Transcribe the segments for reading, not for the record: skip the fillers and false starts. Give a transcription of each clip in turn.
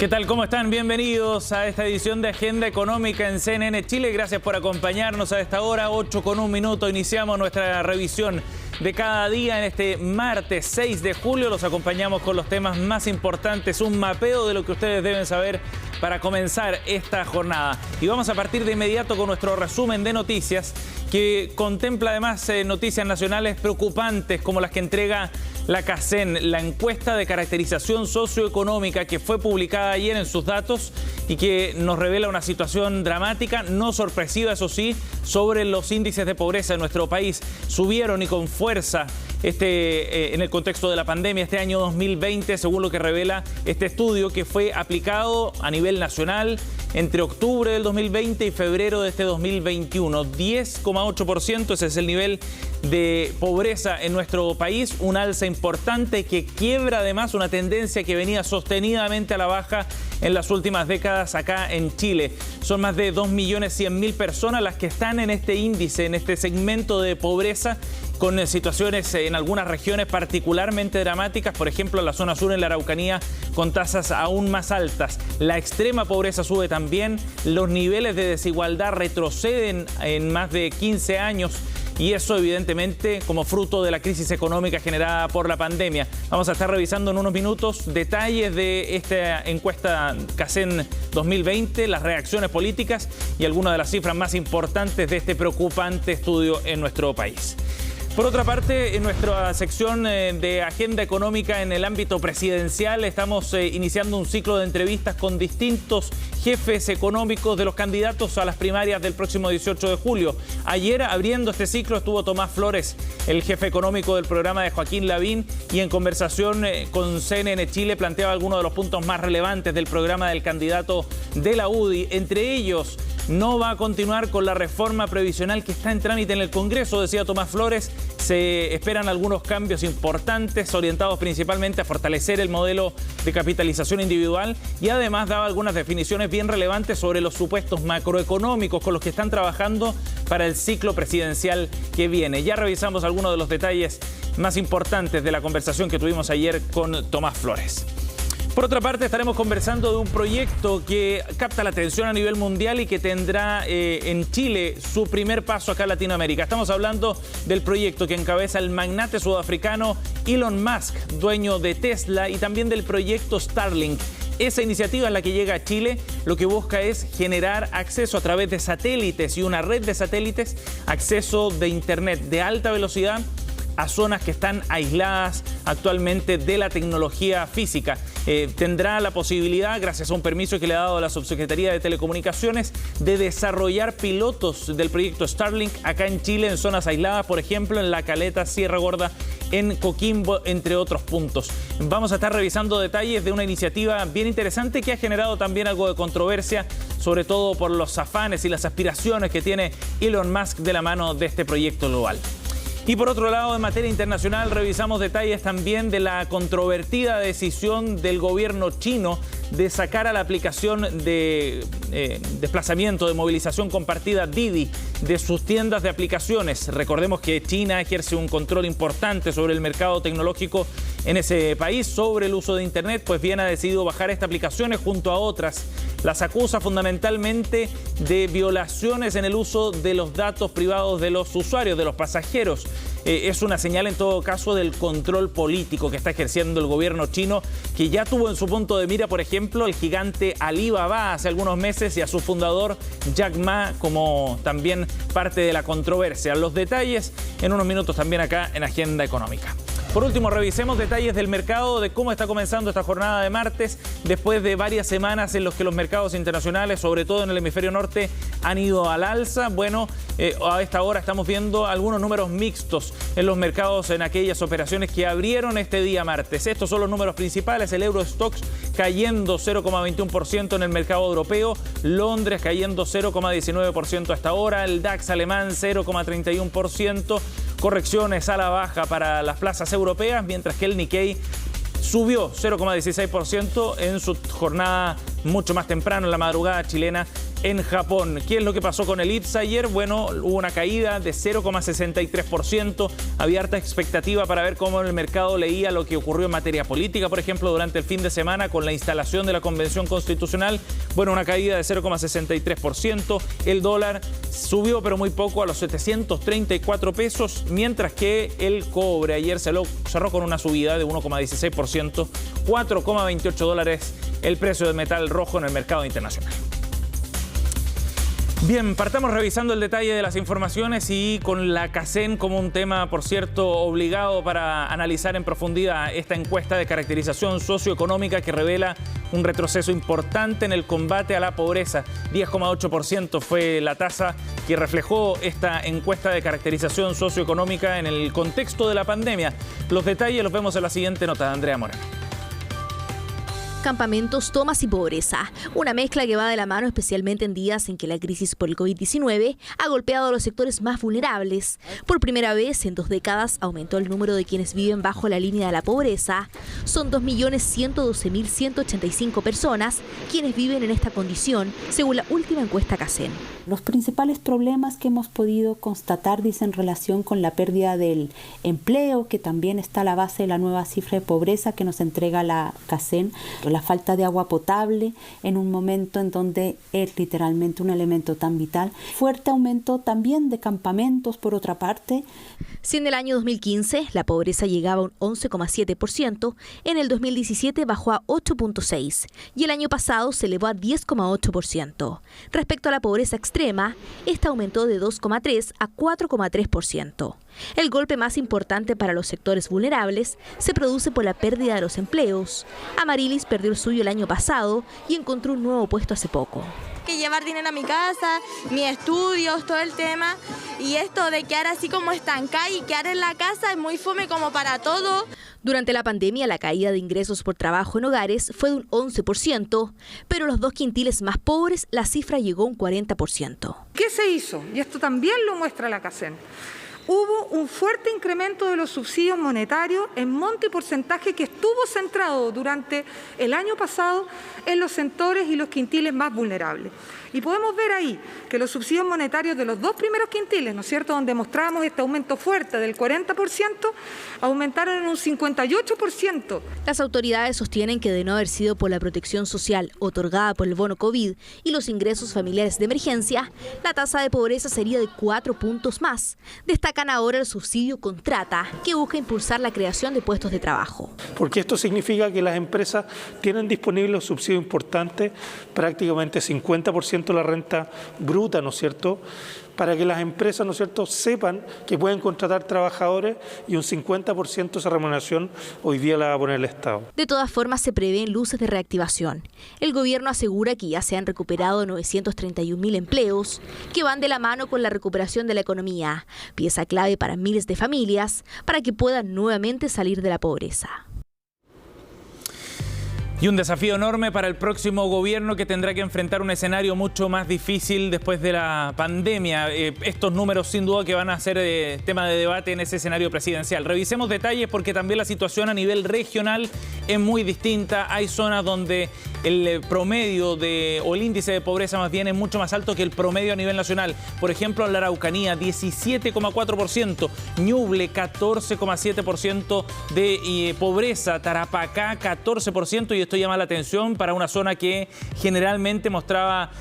¿Qué tal? ¿Cómo están? Bienvenidos a esta edición de Agenda Económica en CNN Chile. Gracias por acompañarnos a esta hora, 8:01. Iniciamos nuestra revisión de cada día en este martes 6 de julio. Los acompañamos con los temas más importantes, un mapeo de lo que ustedes deben saber para comenzar esta jornada. Y vamos a partir de inmediato con nuestro resumen de noticias, que contempla además noticias nacionales preocupantes como las que entrega la CACEN, la encuesta de caracterización socioeconómica que fue publicada ayer en sus datos y que nos revela una situación dramática, no sorpresiva, eso sí, sobre los índices de pobreza en nuestro país. Subieron y con fuerza en el contexto de la pandemia este año 2020, según lo que revela este estudio que fue aplicado a nivel nacional entre octubre del 2020 y febrero de este 2021. 10,8%, ese es el nivel de pobreza en nuestro país, un alza importante que quiebra además una tendencia que venía sostenidamente a la baja en las últimas décadas acá en Chile. Son más de 2.100.000 personas las que están en este índice, en este segmento de pobreza, con situaciones en algunas regiones particularmente dramáticas, por ejemplo en la zona sur, en la Araucanía, con tasas aún más altas. La extrema pobreza sube también, los niveles de desigualdad retroceden en más de 15 años, y eso evidentemente como fruto de la crisis económica generada por la pandemia. Vamos a estar revisando en unos minutos detalles de esta encuesta CACEN 2020, las reacciones políticas y algunas de las cifras más importantes de este preocupante estudio en nuestro país. Por otra parte, en nuestra sección de Agenda Económica en el ámbito presidencial, estamos iniciando un ciclo de entrevistas con distintos jefes económicos de los candidatos a las primarias del próximo 18 de julio. Ayer, abriendo este ciclo, estuvo Tomás Flores, el jefe económico del programa de Joaquín Lavín, y en conversación con CNN Chile planteaba algunos de los puntos más relevantes del programa del candidato de la UDI. Entre ellos, no va a continuar con la reforma previsional que está en trámite en el Congreso, decía Tomás Flores. Se esperan algunos cambios importantes orientados principalmente a fortalecer el modelo de capitalización individual, y además daba algunas definiciones bien relevantes sobre los supuestos macroeconómicos con los que están trabajando para el ciclo presidencial que viene. Ya revisamos algunos de los detalles más importantes de la conversación que tuvimos ayer con Tomás Flores. Por otra parte, estaremos conversando de un proyecto que capta la atención a nivel mundial y que tendrá en Chile su primer paso acá en Latinoamérica. Estamos hablando del proyecto que encabeza el magnate sudafricano Elon Musk, dueño de Tesla, y también del proyecto Starlink. Esa iniciativa en la que llega a Chile lo que busca es generar acceso a través de satélites y una red de satélites, acceso de internet de alta velocidad a zonas que están aisladas actualmente de la tecnología física. Tendrá la posibilidad, gracias a un permiso que le ha dado la Subsecretaría de Telecomunicaciones, de desarrollar pilotos del proyecto Starlink acá en Chile, en zonas aisladas, por ejemplo, en La Caleta, Sierra Gorda, en Coquimbo, entre otros puntos. Vamos a estar revisando detalles de una iniciativa bien interesante que ha generado también algo de controversia, sobre todo por los afanes y las aspiraciones que tiene Elon Musk de la mano de este proyecto global. Y por otro lado, en materia internacional, revisamos detalles también de la controvertida decisión del gobierno chino de sacar a la aplicación de desplazamiento, de movilización compartida Didi de sus tiendas de aplicaciones. Recordemos que China ejerce un control importante sobre el mercado tecnológico en ese país, sobre el uso de Internet, pues bien ha decidido bajar estas aplicaciones junto a otras. Las acusa fundamentalmente de violaciones en el uso de los datos privados de los usuarios, de los pasajeros. Es una señal en todo caso del control político que está ejerciendo el gobierno chino, que ya tuvo en su punto de mira, por ejemplo, el gigante Alibaba hace algunos meses y a su fundador Jack Ma como también parte de la controversia. Los detalles en unos minutos también acá en Agenda Económica. Por último, revisemos detalles del mercado, de cómo está comenzando esta jornada de martes, después de varias semanas en los que los mercados internacionales, sobre todo en el hemisferio norte, han ido al alza. Bueno, a esta hora estamos viendo algunos números mixtos en los mercados, en aquellas operaciones que abrieron este día martes. Estos son los números principales: el Eurostoxx cayendo 0,21% en el mercado europeo, Londres cayendo 0,19% hasta ahora, el DAX alemán 0,31%, correcciones a la baja para las plazas europeas, mientras que el Nikkei subió 0,16% en su jornada mucho más temprano, en la madrugada chilena, en Japón. ¿Qué es lo que pasó con el IPSA ayer? Bueno, hubo una caída de 0,63%. Había harta expectativa para ver cómo el mercado leía lo que ocurrió en materia política, por ejemplo, durante el fin de semana con la instalación de la Convención Constitucional. Bueno, una caída de 0,63%. El dólar subió, pero muy poco, a los 734 pesos, mientras que el cobre ayer cerró con una subida de 1,16%, 4,28 dólares el precio del metal rojo en el mercado internacional. Bien, partamos revisando el detalle de las informaciones y con la CACEN como un tema, por cierto, obligado para analizar en profundidad esta encuesta de caracterización socioeconómica que revela un retroceso importante en el combate a la pobreza. 10,8% fue la tasa que reflejó esta encuesta de caracterización socioeconómica en el contexto de la pandemia. Los detalles los vemos en la siguiente nota de Andrea Moreno. Campamentos, tomas y pobreza. Una mezcla que va de la mano especialmente en días en que la crisis por el COVID-19 ha golpeado a los sectores más vulnerables. Por primera vez en 2 décadas aumentó el número de quienes viven bajo la línea de la pobreza. Son 2.112.185 personas quienes viven en esta condición, según la última encuesta CACEN. Los principales problemas que hemos podido constatar dicen relación con la pérdida del empleo, que también está a la base de la nueva cifra de pobreza que nos entrega la CACEN. La falta de agua potable en un momento en donde es literalmente un elemento tan vital. Fuerte aumento también de campamentos, por otra parte. Si en el año 2015 la pobreza llegaba a un 11,7%, en el 2017 bajó a 8,6% y el año pasado se elevó a 10,8%. Respecto a la pobreza extrema, esta aumentó de 2,3% a 4,3%. El golpe más importante para los sectores vulnerables se produce por la pérdida de los empleos. Amarilis perdió el suyo el año pasado y encontró un nuevo puesto hace poco. Que llevar dinero a mi casa, mis estudios, todo el tema, y esto de quedar así como estancada y quedar en la casa es muy fome como para todo. Durante la pandemia, la caída de ingresos por trabajo en hogares fue de un 11%, pero los 2 quintiles más pobres, la cifra llegó a un 40%. ¿Qué se hizo? Y esto también lo muestra la CACEN. Hubo un fuerte incremento de los subsidios monetarios en monto y porcentaje que estuvo centrado durante el año pasado en los sectores y los quintiles más vulnerables. Y podemos ver ahí que los subsidios monetarios de los 2 primeros quintiles, ¿no es cierto?, donde mostrábamos este aumento fuerte del 40%, aumentaron en un 58%. Las autoridades sostienen que de no haber sido por la protección social otorgada por el bono COVID y los ingresos familiares de emergencia, la tasa de pobreza sería de 4 puntos más. Destacan ahora el subsidio Contrata, que busca impulsar la creación de puestos de trabajo. Porque esto significa que las empresas tienen disponibles un subsidio importante, prácticamente 50% de la renta bruta, ¿no es cierto?, para que las empresas, ¿no es cierto?, sepan que pueden contratar trabajadores y un 50% de esa remuneración hoy día la va a poner el Estado. De todas formas, se prevén luces de reactivación. El gobierno asegura que ya se han recuperado 931.000 empleos, que van de la mano con la recuperación de la economía, pieza clave para miles de familias, para que puedan nuevamente salir de la pobreza. Y un desafío enorme para el próximo gobierno que tendrá que enfrentar un escenario mucho más difícil después de la pandemia. Estos números sin duda que van a ser tema de debate en ese escenario presidencial. Revisemos detalles porque también la situación a nivel regional es muy distinta. Hay zonas donde el promedio o el índice de pobreza más bien es mucho más alto que el promedio a nivel nacional. Por ejemplo, en la Araucanía, 17,4%, Ñuble, 14,7% de pobreza, Tarapacá, 14%, y esto llama la atención para una zona que generalmente mostraba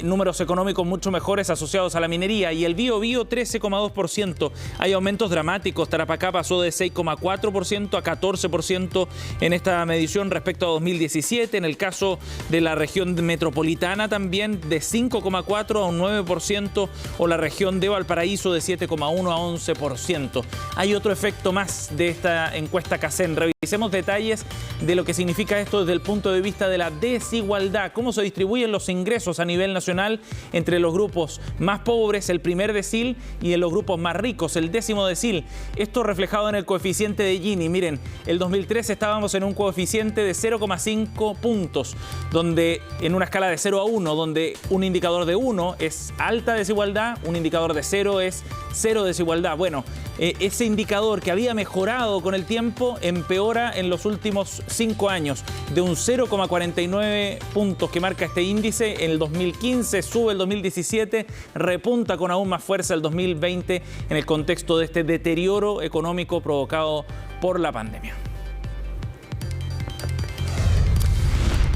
números económicos mucho mejores asociados a la minería. Y el Biobío, 13,2%. Hay aumentos dramáticos. Tarapacá pasó de 6,4% a 14% en esta medición respecto a 2017. En el caso de la región metropolitana también de 5,4% a un 9%, o la región de Valparaíso de 7,1% a 11%. Hay otro efecto más de esta encuesta CACEN. Revisemos detalles de lo que significa esto desde el punto de vista de la desigualdad, cómo se distribuyen los ingresos a nivel nacional entre los grupos más pobres, el primer decil, y en los grupos más ricos, el 10º decil. Esto reflejado en el coeficiente de Gini. Miren, el 2013 estábamos en un coeficiente de 0,5 puntos, donde en una escala de 0 a 1, donde un indicador de 1 es alta desigualdad, un indicador de 0 es cero desigualdad. Bueno, ese indicador que había mejorado con el tiempo empeora mejora en los últimos 5 años, de un 0,49 puntos que marca este índice en el 2015, sube el 2017, repunta con aún más fuerza el 2020 en el contexto de este deterioro económico provocado por la pandemia.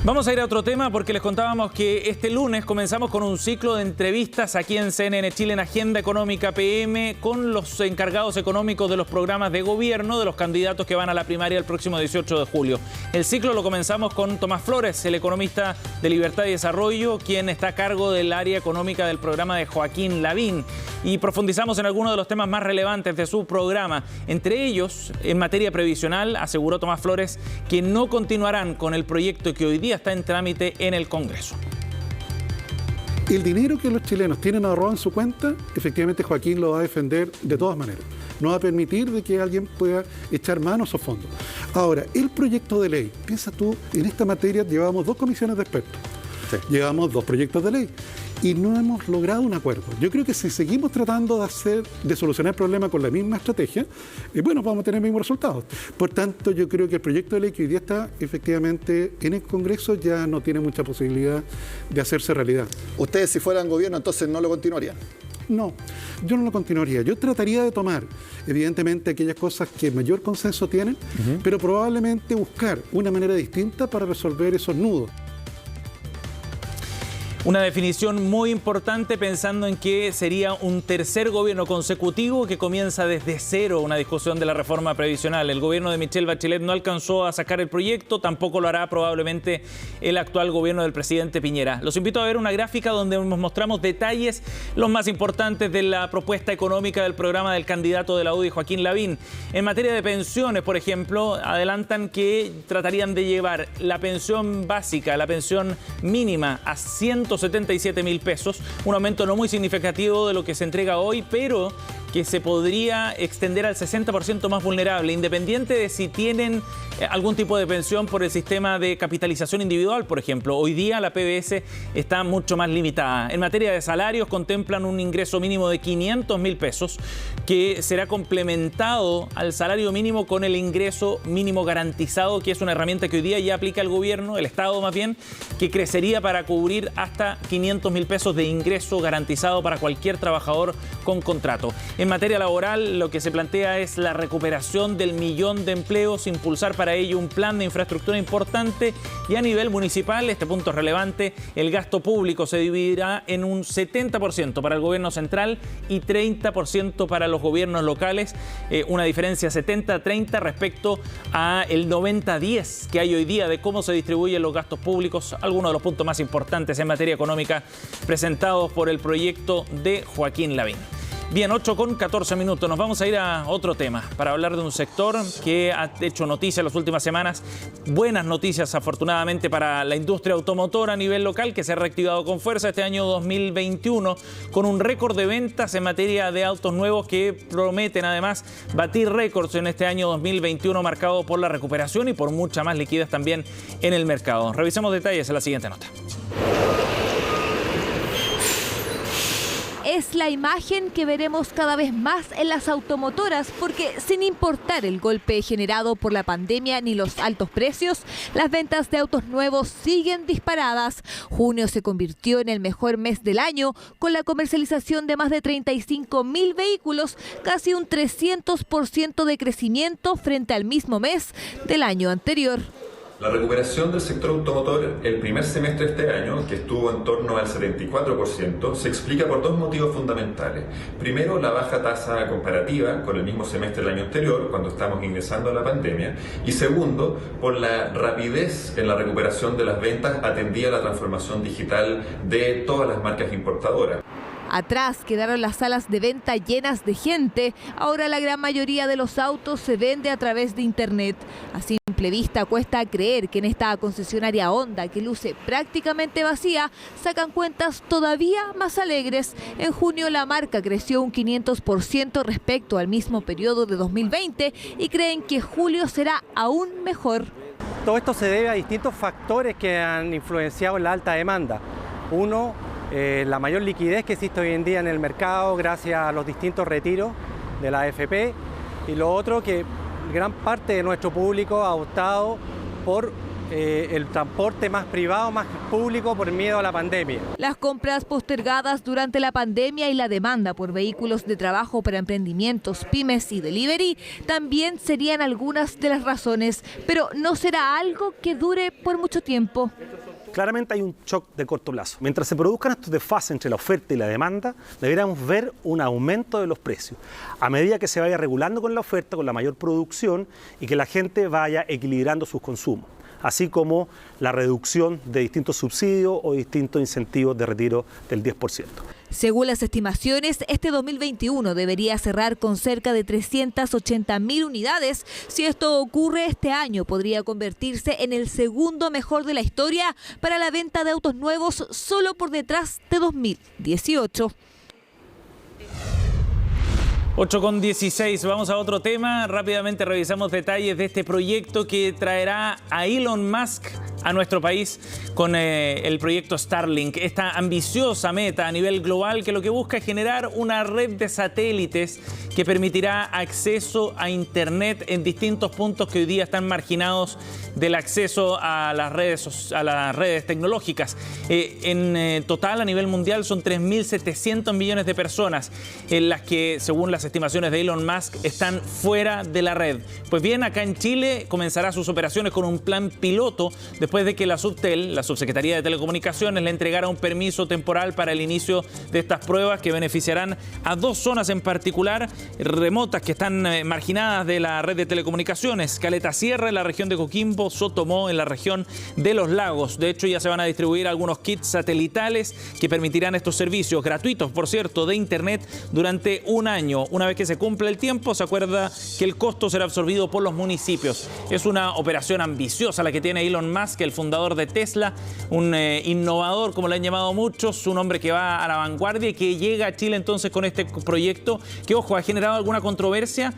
Vamos a ir a otro tema porque les contábamos que este lunes comenzamos con un ciclo de entrevistas aquí en CNN Chile en Agenda Económica PM con los encargados económicos de los programas de gobierno de los candidatos que van a la primaria el próximo 18 de julio. El ciclo lo comenzamos con Tomás Flores, el economista de Libertad y Desarrollo, quien está a cargo del área económica del programa de Joaquín Lavín. Y profundizamos en algunos de los temas más relevantes de su programa. Entre ellos, en materia previsional, aseguró Tomás Flores que no continuarán con el proyecto que hoy día está en trámite en el Congreso. El dinero que los chilenos tienen ahorrado en su cuenta, efectivamente Joaquín lo va a defender de todas maneras. No va a permitir de que alguien pueda echar mano a esos fondos. Ahora, el proyecto de ley, piensa tú, en esta materia llevamos 2 comisiones de expertos. Sí. Llevamos 2 proyectos de ley y no hemos logrado un acuerdo. Yo creo que si seguimos tratando de solucionar el problema con la misma estrategia, bueno, vamos a tener los mismos resultados. Por tanto, yo creo que el proyecto de ley que hoy día está efectivamente en el Congreso ya no tiene mucha posibilidad de hacerse realidad. ¿Ustedes, si fueran gobierno, entonces no lo continuarían? No, yo no lo continuaría. Yo trataría de tomar, evidentemente, aquellas cosas que mayor consenso tienen, pero probablemente buscar una manera distinta para resolver esos nudos. Una definición muy importante pensando en que sería un tercer gobierno consecutivo que comienza desde cero una discusión de la reforma previsional. El gobierno de Michelle Bachelet no alcanzó a sacar el proyecto, tampoco lo hará probablemente el actual gobierno del presidente Piñera. Los invito a ver una gráfica donde nos mostramos detalles los más importantes de la propuesta económica del programa del candidato de la UDI, Joaquín Lavín. En materia de pensiones, por ejemplo, adelantan que tratarían de llevar la pensión básica, la pensión mínima a 177.000 pesos, un aumento no muy significativo de lo que se entrega hoy, pero que se podría extender al 60% más vulnerable, independiente de si tienen algún tipo de pensión por el sistema de capitalización individual, por ejemplo. Hoy día la PBS está mucho más limitada. En materia de salarios, contemplan un ingreso mínimo de 500.000 pesos, que será complementado al salario mínimo con el ingreso mínimo garantizado, que es una herramienta que hoy día ya aplica el gobierno, el Estado más bien, que crecería para cubrir hasta 500.000 pesos de ingreso garantizado para cualquier trabajador con contrato. En materia laboral, lo que se plantea es la recuperación del 1.000.000 de empleos, impulsar para ello un plan de infraestructura importante, y a nivel municipal, este punto es relevante, el gasto público se dividirá en un 70% para el gobierno central y 30% para los gobiernos locales, una diferencia 70-30 respecto a el 90-10 que hay hoy día de cómo se distribuyen los gastos públicos, algunos de los puntos más importantes en materia económica presentados por el proyecto de Joaquín Lavín. Bien, 8:14. Nos vamos a ir a otro tema para hablar de un sector que ha hecho noticia en las últimas semanas. Buenas noticias, afortunadamente, para la industria automotora a nivel local, que se ha reactivado con fuerza este año 2021 con un récord de ventas en materia de autos nuevos que prometen además batir récords en este año 2021, marcado por la recuperación y por mucha más liquidez también en el mercado. Revisemos detalles en la siguiente nota. Es la imagen que veremos cada vez más en las automotoras, porque sin importar el golpe generado por la pandemia ni los altos precios, las ventas de autos nuevos siguen disparadas. Junio se convirtió en el mejor mes del año, con la comercialización de más de 35.000 vehículos, casi un 300% de crecimiento frente al mismo mes del año anterior. La recuperación del sector automotor el primer semestre de este año, que estuvo en torno al 74%, se explica por 2 motivos fundamentales. Primero, la baja tasa comparativa con el mismo semestre del año anterior, cuando estamos ingresando a la pandemia. Y segundo, por la rapidez en la recuperación de las ventas atendida a la transformación digital de todas las marcas importadoras. Atrás quedaron las salas de venta llenas de gente. Ahora la gran mayoría de los autos se vende a través de internet. A simple vista cuesta creer que en esta concesionaria Honda, que luce prácticamente vacía, sacan cuentas todavía más alegres. En junio la marca creció un 500% respecto al mismo periodo de 2020 y creen que julio será aún mejor. Todo esto se debe a distintos factores que han influenciado en la alta demanda. Uno, la mayor liquidez que existe hoy en día en el mercado gracias a los distintos retiros de la AFP, y lo otro, que gran parte de nuestro público ha optado por el transporte más privado, más público, por miedo a la pandemia. Las compras postergadas durante la pandemia y la demanda por vehículos de trabajo para emprendimientos, pymes y delivery también serían algunas de las razones, pero no será algo que dure por mucho tiempo. Claramente hay un shock de corto plazo. Mientras se produzcan estos desfases entre la oferta y la demanda, deberíamos ver un aumento de los precios. A medida que se vaya regulando con la oferta, con la mayor producción y que la gente vaya equilibrando sus consumos, así como la reducción de distintos subsidios o distintos incentivos de retiro del 10%. Según las estimaciones, este 2021 debería cerrar con cerca de 380.000 unidades. Si esto ocurre este año, podría convertirse en el segundo mejor de la historia para la venta de autos nuevos, solo por detrás de 2018. 8:16, vamos a otro tema. Rápidamente revisamos detalles de este proyecto que traerá a Elon Musk a nuestro país con el proyecto Starlink. Esta ambiciosa meta a nivel global que lo que busca es generar una red de satélites que permitirá acceso a Internet en distintos puntos que hoy día están marginados del acceso a las redes tecnológicas. En total, a nivel mundial, son 3.700 millones de personas en las que, según las estimaciones de Elon Musk, están fuera de la red. Pues bien, acá en Chile comenzará sus operaciones con un plan piloto después de que la Subtel, la Subsecretaría de Telecomunicaciones, le entregara un permiso temporal para el inicio de estas pruebas que beneficiarán a 2 zonas en particular, remotas, que están marginadas de la red de telecomunicaciones: Caleta Sierra en la región de Coquimbo, Sotomó en la región de Los Lagos. De hecho, ya se van a distribuir algunos kits satelitales que permitirán estos servicios gratuitos, por cierto, de Internet durante un año. Una vez que se cumpla el tiempo, se acuerda que el costo será absorbido por los municipios. Es una operación ambiciosa la que tiene Elon Musk, el fundador de Tesla, un innovador, como le han llamado muchos, un hombre que va a la vanguardia y que llega a Chile entonces con este proyecto que, ojo, ha generado alguna controversia,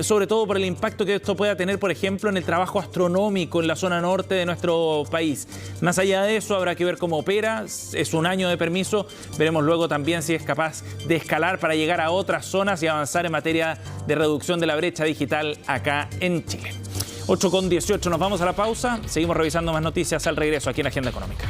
sobre todo por el impacto que esto pueda tener, por ejemplo, en el trabajo astronómico en la zona norte de nuestro país. Más allá de eso, habrá que ver cómo opera. Es un año de permiso. Veremos luego también si es capaz de escalar para llegar a otras zonas y avanzar en materia de reducción de la brecha digital acá en Chile. 8:18, nos vamos a la pausa. Seguimos revisando más noticias al regreso aquí en Agenda Económica.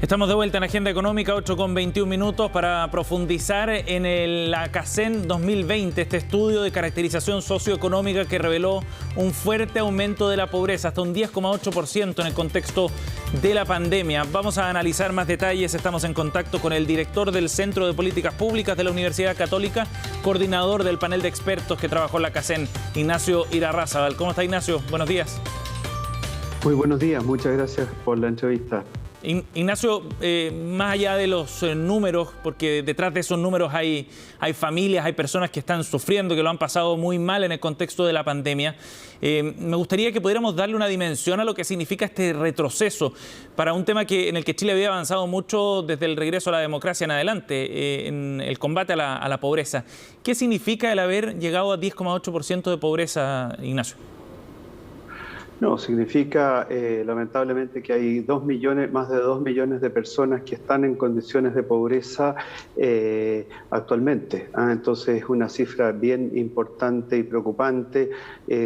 Estamos de vuelta en Agenda Económica, 8:21 minutos, para profundizar en la CACEN 2020, este estudio de caracterización socioeconómica que reveló un fuerte aumento de la pobreza, hasta un 10,8% en el contexto de la pandemia. Vamos a analizar más detalles. Estamos en contacto con el director del Centro de Políticas Públicas de la Universidad Católica, coordinador del panel de expertos que trabajó en la CACEN, Ignacio Irarrázaval. ¿Cómo está, Ignacio? Buenos días. Muy buenos días, muchas gracias por la entrevista. Ignacio, más allá de los números, porque detrás de esos números hay familias, hay personas que están sufriendo, que lo han pasado muy mal en el contexto de la pandemia, me gustaría que pudiéramos darle una dimensión a lo que significa este retroceso para un tema en el que Chile había avanzado mucho desde el regreso a la democracia en adelante, en el combate a la pobreza. ¿Qué significa el haber llegado a 10,8% de pobreza, Ignacio? No, significa lamentablemente que hay más de 2 millones de personas que están en condiciones de pobreza actualmente. Entonces es una cifra bien importante y preocupante,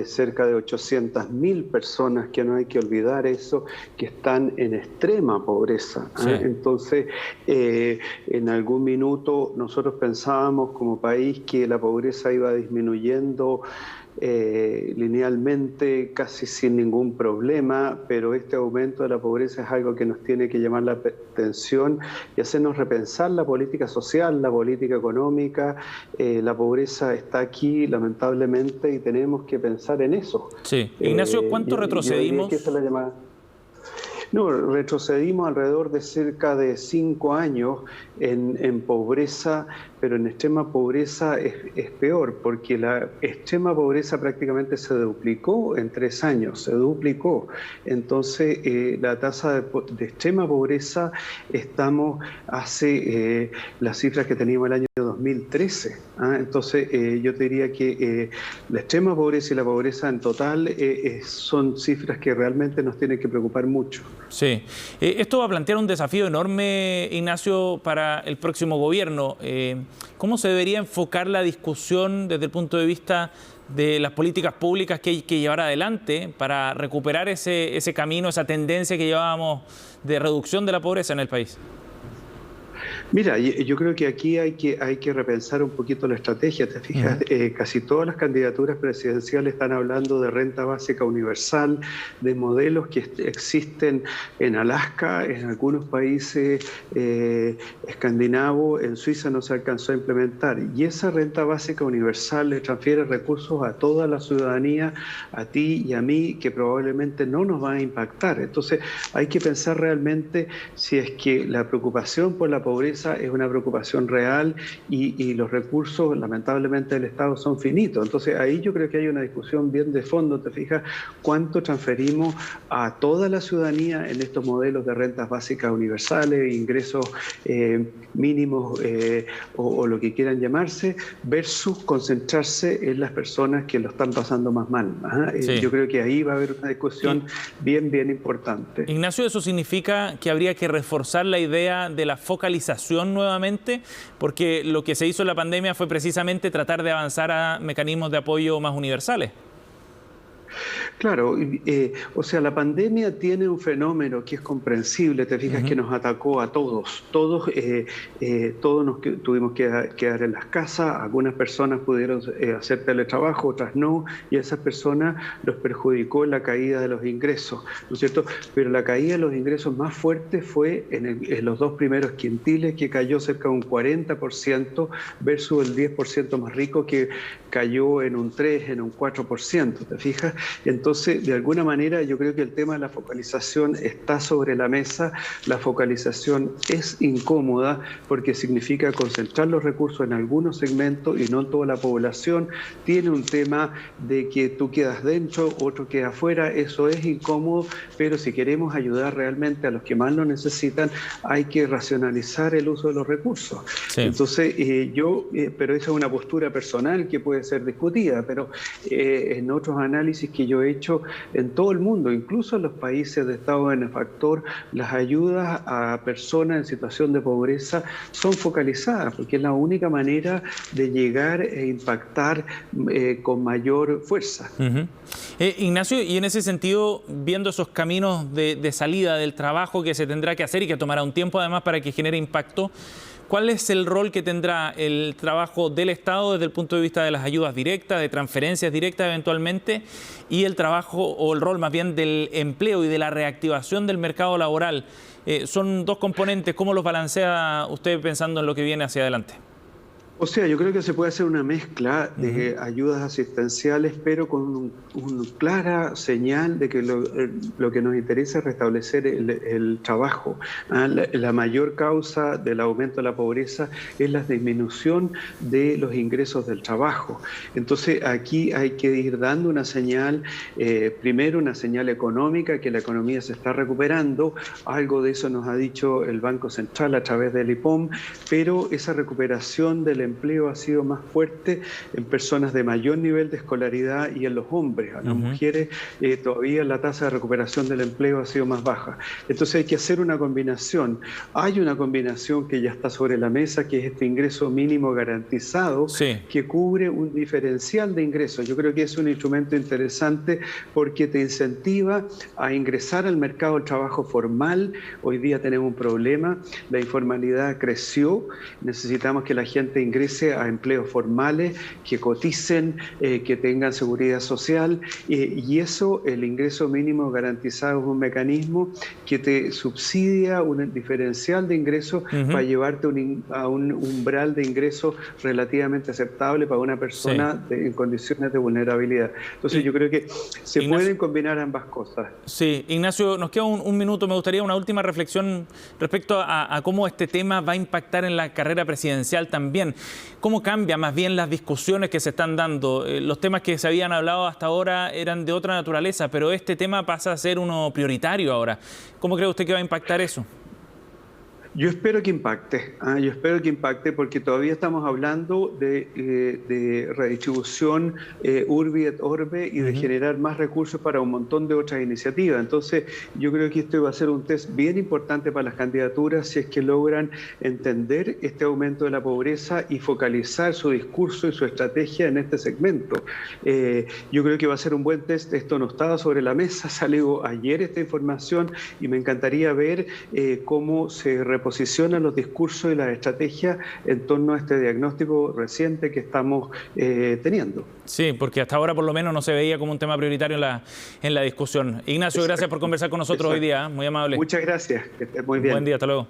cerca de 800.000 personas, que no hay que olvidar eso, que están en extrema pobreza. Sí. Entonces, en algún minuto nosotros pensábamos como país que la pobreza iba disminuyendo linealmente, casi sin ningún problema, pero este aumento de la pobreza es algo que nos tiene que llamar la atención y hacernos repensar la política social, la política económica. La pobreza está aquí, lamentablemente, y tenemos que pensar en eso. Sí. Ignacio, ¿cuánto retrocedimos? No, retrocedimos alrededor de cerca de 5 años en pobreza, pero en extrema pobreza es peor, porque la extrema pobreza prácticamente se duplicó en 3 años, se duplicó. Entonces, la tasa de extrema pobreza, estamos las cifras que teníamos el año 2013. Entonces, yo te diría que la extrema pobreza y la pobreza en total son cifras que realmente nos tienen que preocupar mucho. Sí. Esto va a plantear un desafío enorme, Ignacio, para el próximo gobierno. ¿Cómo se debería enfocar la discusión desde el punto de vista de las políticas públicas que hay que llevar adelante para recuperar ese camino, esa tendencia que llevábamos de reducción de la pobreza en el país? Mira, yo creo que aquí hay que repensar un poquito la estrategia. ¿Te fijas? Casi todas las candidaturas presidenciales están hablando de renta básica universal, de modelos que existen en Alaska, en algunos países escandinavos, en Suiza no se alcanzó a implementar. Y esa renta básica universal le transfiere recursos a toda la ciudadanía, a ti y a mí, que probablemente no nos va a impactar. Entonces hay que pensar realmente si es que la preocupación por la pobreza es una preocupación real y los recursos, lamentablemente, del Estado son finitos. Entonces, ahí yo creo que hay una discusión bien de fondo, ¿te fijas? ¿Cuánto transferimos a toda la ciudadanía en estos modelos de rentas básicas universales, ingresos mínimos o lo que quieran llamarse, versus concentrarse en las personas que lo están pasando más mal? Sí. Yo creo que ahí va a haber una discusión bien importante. Ignacio, ¿eso significa que habría que reforzar la idea de la focalización nuevamente? Porque lo que se hizo en la pandemia fue precisamente tratar de avanzar a mecanismos de apoyo más universales. Claro, o sea, la pandemia tiene un fenómeno que es comprensible, te fijas que nos atacó a todos, todos nos tuvimos que quedar en las casas, algunas personas pudieron hacer teletrabajo, otras no, y a esas personas los perjudicó la caída de los ingresos, ¿no es cierto? Pero la caída de los ingresos más fuerte fue en los dos primeros quintiles, que cayó cerca de un 40% versus el 10% más rico, que cayó en un 3, en un 4%, ¿te fijas? Entonces, de alguna manera, yo creo que el tema de la focalización está sobre la mesa. La focalización es incómoda porque significa concentrar los recursos en algunos segmentos y no en toda la población. Tiene un tema de que tú quedas dentro, otro queda afuera. Eso es incómodo, pero si queremos ayudar realmente a los que más lo necesitan, hay que racionalizar el uso de los recursos. Sí. Entonces, pero esa es una postura personal que puede ser discutida, pero en otros análisis que yo he hecho en todo el mundo, incluso en los países de Estado benefactor, las ayudas a personas en situación de pobreza son focalizadas, porque es la única manera de llegar e impactar con mayor fuerza. Ignacio, y en ese sentido, viendo esos caminos de salida del trabajo que se tendrá que hacer y que tomará un tiempo además para que genere impacto, ¿cuál es el rol que tendrá el trabajo del Estado desde el punto de vista de las ayudas directas, de transferencias directas eventualmente, y el trabajo o el rol más bien del empleo y de la reactivación del mercado laboral? Son dos componentes. ¿Cómo los balancea usted pensando en lo que viene hacia adelante? O sea, yo creo que se puede hacer una mezcla de ayudas asistenciales, pero con una clara señal de que lo que nos interesa es restablecer el trabajo. La mayor causa del aumento de la pobreza es la disminución de los ingresos del trabajo. Entonces, aquí hay que ir dando una señal, primero una señal económica, que la economía se está recuperando. Algo de eso nos ha dicho el Banco Central a través del IPOM, pero esa recuperación del empleo ha sido más fuerte en personas de mayor nivel de escolaridad y en los hombres. A las mujeres todavía la tasa de recuperación del empleo ha sido más baja. Entonces hay que hacer una combinación. Hay una combinación que ya está sobre la mesa, que es este ingreso mínimo garantizado, que cubre un diferencial de ingresos. Yo creo que es un instrumento interesante porque te incentiva a ingresar al mercado del trabajo formal. Hoy día tenemos un problema, la informalidad creció, necesitamos que la gente ingrese a empleos formales, que coticen, que tengan seguridad social, y eso, el ingreso mínimo garantizado, es un mecanismo que te subsidia un diferencial de ingresos para llevarte a un umbral de ingresos relativamente aceptable para una persona en condiciones de vulnerabilidad. Entonces yo creo que se pueden combinar ambas cosas. Sí, Ignacio, nos queda un minuto. Me gustaría una última reflexión respecto a cómo este tema va a impactar en la carrera presidencial también. ¿Cómo cambia más bien las discusiones que se están dando? Los temas que se habían hablado hasta ahora eran de otra naturaleza, pero este tema pasa a ser uno prioritario ahora. ¿Cómo cree usted que va a impactar eso? Yo espero que impacte, porque todavía estamos hablando de redistribución urbi et orbe y de generar más recursos para un montón de otras iniciativas. Entonces, yo creo que esto va a ser un test bien importante para las candidaturas si es que logran entender este aumento de la pobreza y focalizar su discurso y su estrategia en este segmento. Yo creo que va a ser un buen test. Esto no estaba sobre la mesa, salió ayer esta información y me encantaría ver cómo se reposicionan los discursos y las estrategias en torno a este diagnóstico reciente que estamos teniendo. Sí, porque hasta ahora por lo menos no se veía como un tema prioritario en la discusión. Ignacio, gracias por conversar con nosotros hoy día, muy amable. Muchas gracias, que estés muy bien. Buen día, hasta luego.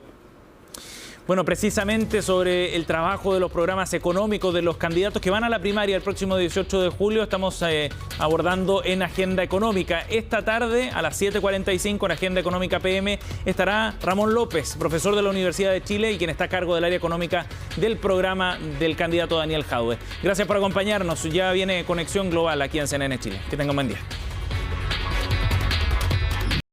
Bueno, precisamente sobre el trabajo de los programas económicos de los candidatos que van a la primaria el próximo 18 de julio, estamos abordando en Agenda Económica. Esta tarde, a las 7:45, en Agenda Económica PM, estará Ramón López, profesor de la Universidad de Chile y quien está a cargo del área económica del programa del candidato Daniel Jadue. Gracias por acompañarnos. Ya viene Conexión Global aquí en CNN Chile. Que tengan buen día.